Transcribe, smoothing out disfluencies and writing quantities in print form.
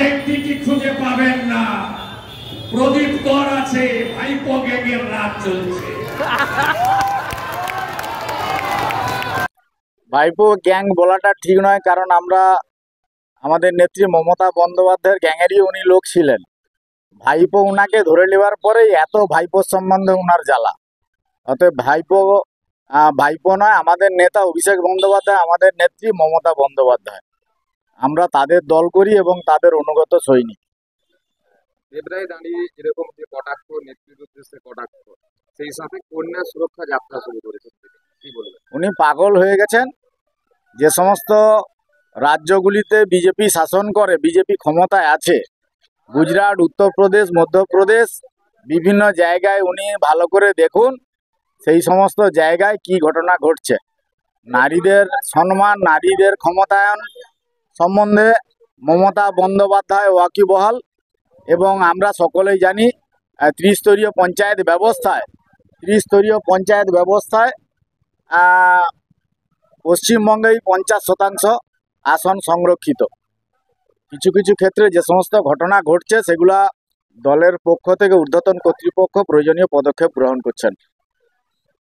আরেকদিকে খুঁজে পাবেন না, প্রদীপ কর আছে, ভাইপো গ্যাংয়ের রাত চলছে। ভাইপো গ্যাং বলাটা ঠিক নয়, কারণ আমরা আমাদের নেত্রী মমতা বন্দ্যোপাধ্যায়ের গ্যাংয়েরই উনি লোক ছিলেন। ভাইপো উনাকে ধরে নেওয়ার পরেই এত ভাইপোর সম্বন্ধে উনার জ্বালা। অতএব ভাইপো নয়, আমাদের নেতা অভিষেক বন্দ্যোপাধ্যায়, আমাদের নেত্রী মমতা বন্দ্যোপাধ্যায়। আমরা তাদের দল করি এবং তাদের অনুগত সৈনিক। দেবরায় দাঁড়িয়ে এরকম যে কটাক্ষ, নেত্রীর উদ্দেশ্যে কটাক্ষ, সেই সাথে কন্যা সুরক্ষা যাত্রা শুরু করেছেন, কি বলবেন? উনি পাগল হয়ে গেছেন। যে সমস্ত রাজ্যগুলিতে বিজেপি শাসন করে, বিজেপি ক্ষমতায় আছে, গুজরাট, উত্তরপ্রদেশ, মধ্যপ্রদেশ, বিভিন্ন জায়গায় উনি ভালো করে দেখুন সেই সমস্ত জায়গায় কি ঘটনা ঘটছে। নারীদের সম্মান, নারীদের ক্ষমতায়ন সম্বন্ধে মমতা বন্দ্যোপাধ্যায় ওয়াকিবহাল। এবং আমরা সকলেই জানি ত্রিস্তরীয় পঞ্চায়েত ব্যবস্থায় পশ্চিমবঙ্গেই 50% আসন সংরক্ষিত। কিছু কিছু ক্ষেত্রে যে সমস্ত ঘটনা ঘটছে সেগুলা দলের পক্ষ থেকে ঊর্ধ্বতন কর্তৃপক্ষ প্রয়োজনীয় পদক্ষেপ গ্রহণ করছেন।